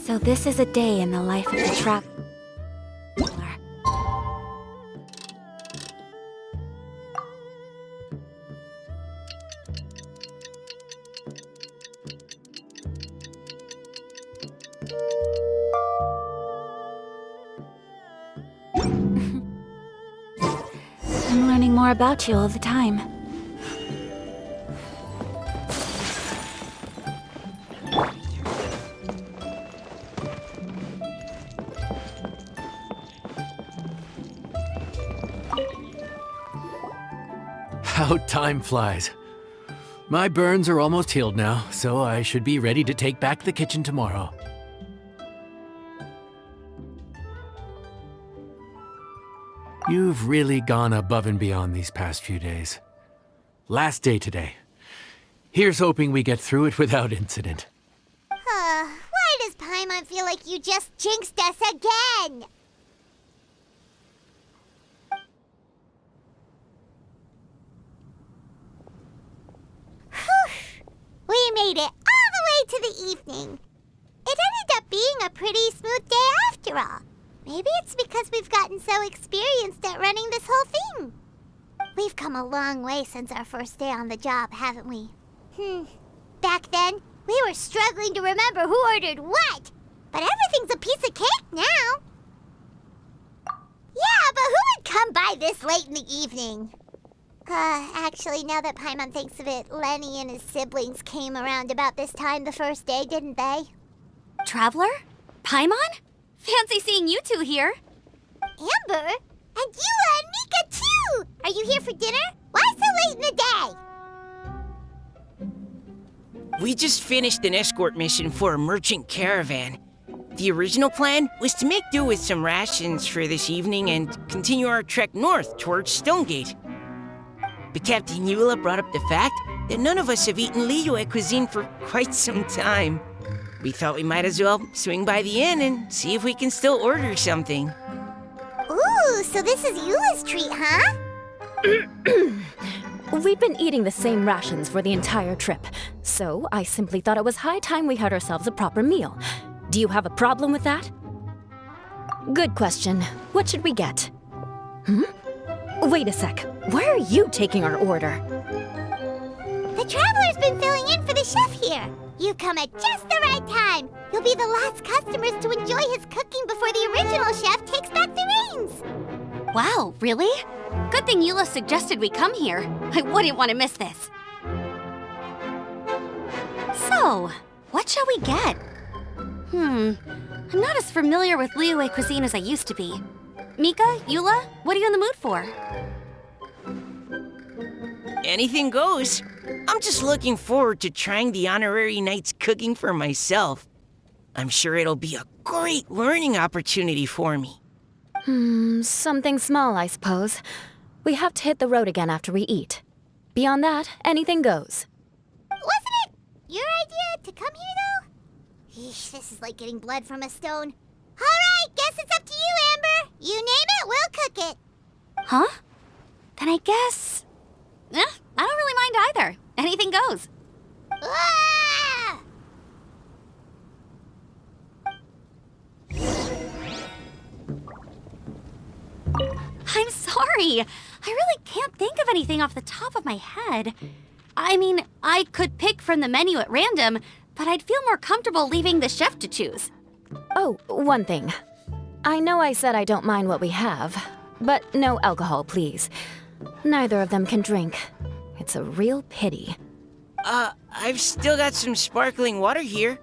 So this is a day in the life of the traveler. I'm learning more about you all the time. How time flies. My burns are almost healed now, so I should be ready to take back the kitchen tomorrow. You've really gone above and beyond these past few days. Last day today. Here's hoping we get through it without incident. Why does Paimon feel like you just jinxed us again? We made it all the way to the evening. It ended up being a pretty smooth day after all. Maybe it's because we've gotten so experienced at running this whole thing. We've come a long way since our first day on the job, haven't we? Back then, we were struggling to remember who ordered what. But everything's a piece of cake now. Yeah, but who would come by this late in the evening? Actually, now that Paimon thinks of it, Lenny and his siblings came around about this time the first day, didn't they? Traveler? Paimon? Fancy seeing you two here. Amber? And Eula and Mika, too! Are you here for dinner? Why so late in the day? We just finished an escort mission for a merchant caravan. The original plan was to make do with some rations for this evening and continue our trek north towards Stonegate. But Captain Eula brought up the fact that none of us have eaten Liyue cuisine for quite some time. We thought we might as well swing by the inn and see if we can still order something. Ooh, so this is Eula's treat, huh? We've been eating the same rations for the entire trip, so I simply thought it was high time we had ourselves a proper meal. Do you have a problem with that? Good question. What should we get? Wait a sec. Why are you taking our order? The Traveler's been filling in for the chef here. You come at just the right time. You'll be the last customers to enjoy his cooking before the original chef takes back the reins. Wow, really? Good thing Eula suggested we come here. I wouldn't want to miss this. So, what shall we get? I'm not as familiar with Liyue cuisine as I used to be. Mika, Eula, what are you in the mood for? Anything goes. I'm just looking forward to trying the honorary knight's cooking for myself. I'm sure it'll be a great learning opportunity for me. Something small, I suppose. We have to hit the road again after we eat. Beyond that, anything goes. Wasn't it your idea to come here, though? Eesh, this is like getting blood from a stone. All right, guess it's up to you, Amber. You name it, we'll cook it. Huh? Then I guess... I don't really mind either. Anything goes. Ah! I'm sorry. I really can't think of anything off the top of my head. I mean, I could pick from the menu at random, but I'd feel more comfortable leaving the chef to choose. Oh, one thing. I know I said I don't mind what we have, but no alcohol, please. Neither of them can drink. It's a real pity. I've still got some sparkling water here.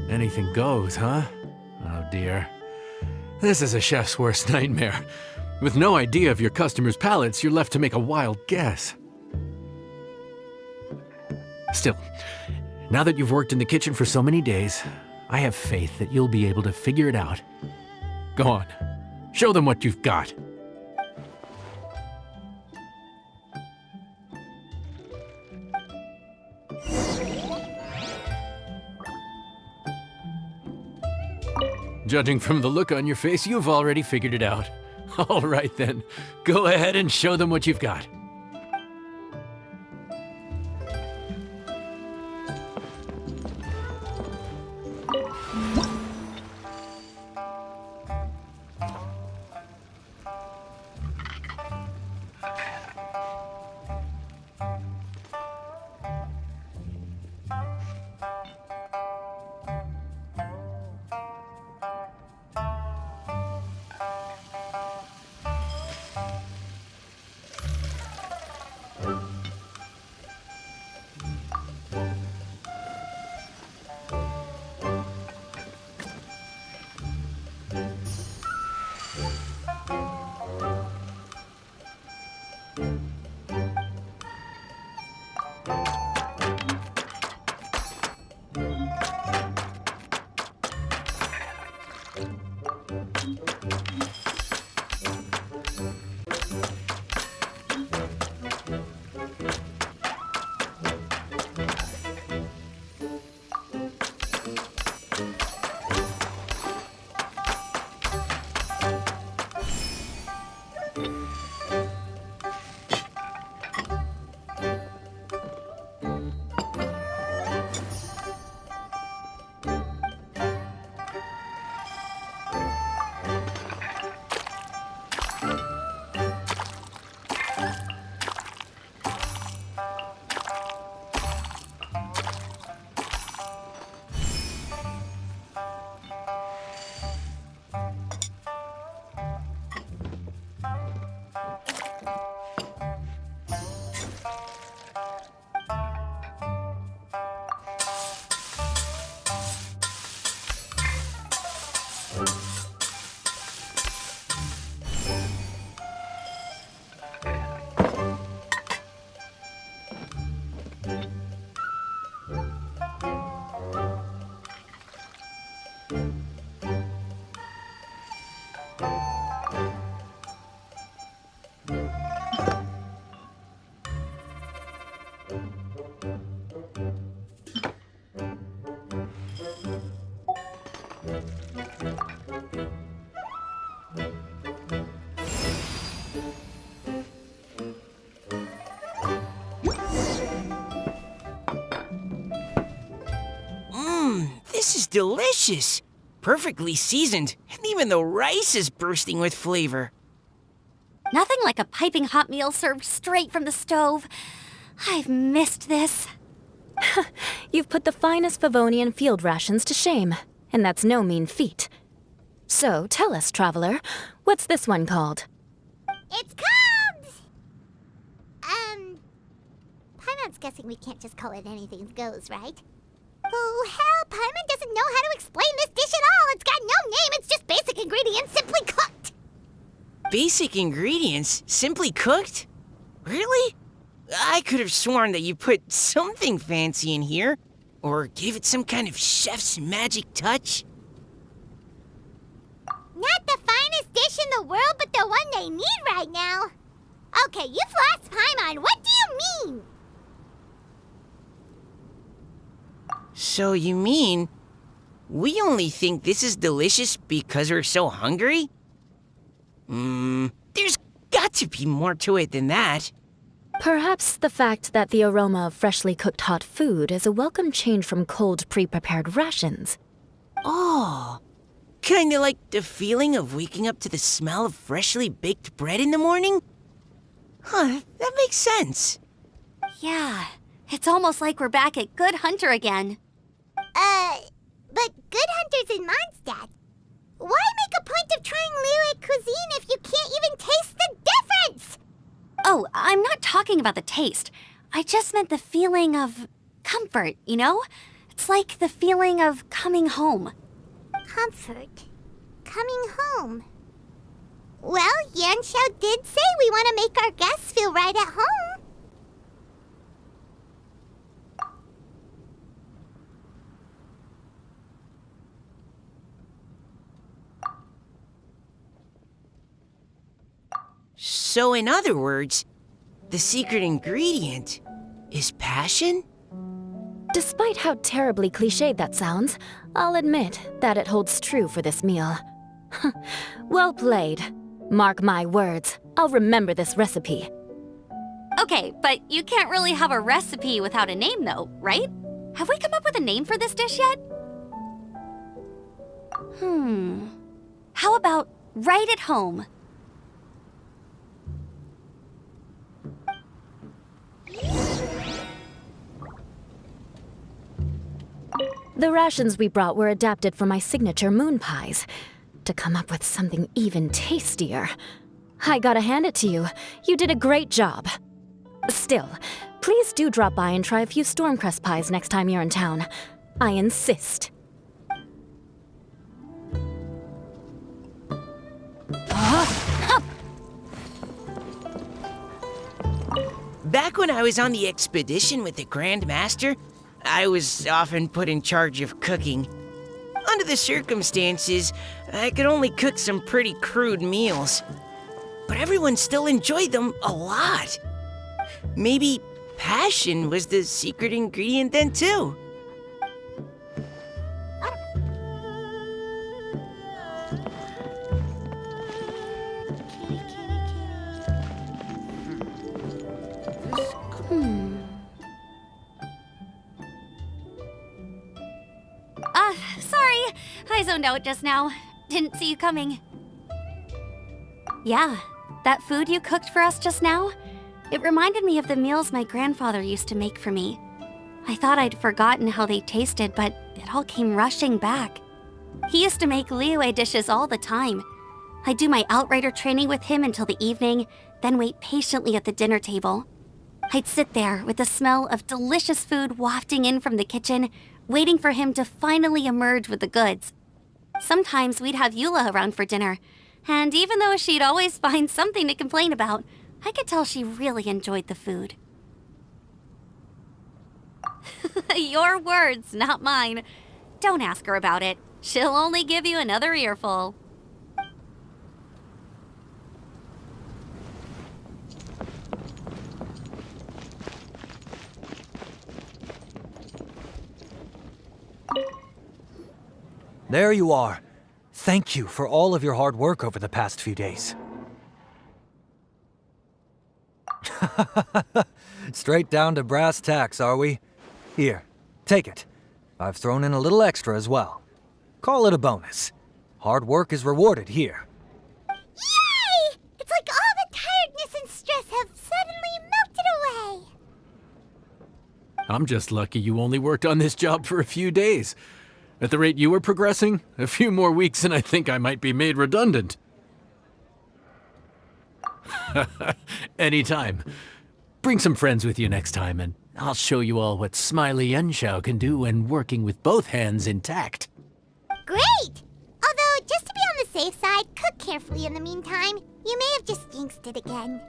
Anything goes, huh? Oh dear. This is a chef's worst nightmare. With no idea of your customers' palates, you're left to make a wild guess. Still, now that you've worked in the kitchen for so many days, I have faith that you'll be able to figure it out. Go on, show them what you've got. Judging from the look on your face, you've already figured it out. All right then, go ahead and show them what you've got. This is delicious. Perfectly seasoned, and even the rice is bursting with flavor. Nothing like a piping hot meal served straight from the stove. I've missed this. You've put the finest Favonian field rations to shame, and that's no mean feat. So, tell us, traveler, what's this one called? It's called... Paimon's guessing we can't just call it anything goes, right? Oh, hell, Paimon doesn't know how to explain this dish at all. It's got no name, it's just basic ingredients simply cooked. Basic ingredients? Simply cooked? Really? I could have sworn that you put something fancy in here, or gave it some kind of chef's magic touch. Not the finest dish in the world, but the one they need right now. Okay, you've lost Paimon. What do you mean? So you mean we only think this is delicious because we're so hungry? There's got to be more to it than that. Perhaps the fact that the aroma of freshly cooked hot food is a welcome change from cold, pre-prepared rations. Oh, kinda like the feeling of waking up to the smell of freshly baked bread in the morning? Huh, that makes sense. Yeah, it's almost like we're back at Good Hunter again. But Good Hunter's in Mondstadt. Why make a point of trying lyric cuisine if you can't even taste the difference? Oh, I'm not talking about the taste. I just meant the feeling of comfort, you know? It's like the feeling of coming home. Comfort. Coming home. Well, Yanxiao did say we want to make our guests feel right at home. So in other words, the secret ingredient is passion? Despite how terribly cliched that sounds, I'll admit that it holds true for this meal. Well played. Mark my words, I'll remember this recipe. Okay, but you can't really have a recipe without a name, though, right? Have we come up with a name for this dish yet? How about right at home? The rations we brought were adapted from my signature moon pies. To come up with something even tastier, I gotta hand it to you. You did a great job. Still, please do drop by and try a few Stormcrest pies next time you're in town. I insist. Back when I was on the expedition with the Grand Master, I was often put in charge of cooking. Under the circumstances, I could only cook some pretty crude meals. But everyone still enjoyed them a lot. Maybe passion was the secret ingredient then, too. Sorry. I zoned out just now. Didn't see you coming. Yeah, that food you cooked for us just now, it reminded me of the meals my grandfather used to make for me. I thought I'd forgotten how they tasted, but it all came rushing back. He used to make Liyue dishes all the time. I'd do my outrider training with him until the evening, then wait patiently at the dinner table. I'd sit there with the smell of delicious food wafting in from the kitchen, waiting for him to finally emerge with the goods. Sometimes we'd have Eula around for dinner, and even though she'd always find something to complain about, I could tell she really enjoyed the food. Your words, not mine. Don't ask her about it. She'll only give you another earful. There you are. Thank you for all of your hard work over the past few days. Straight down to brass tacks, are we? Here, take it. I've thrown in a little extra as well. Call it a bonus. Hard work is rewarded here. Yay! It's like all the tiredness and stress have suddenly melted away. I'm just lucky you only worked on this job for a few days. At the rate you were progressing, a few more weeks and I think I might be made redundant. Anytime. Bring some friends with you next time and I'll show you all what Smiley Yenshao can do when working with both hands intact. Great! Although, just to be on the safe side, cook carefully in the meantime. You may have just jinxed it again.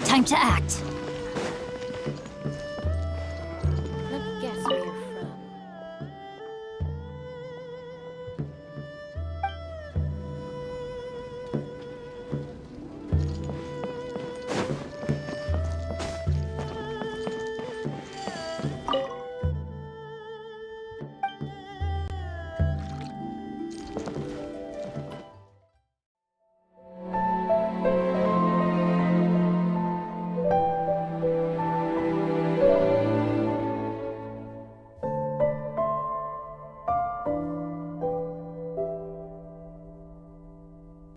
Time to act. Let me guess where you're from.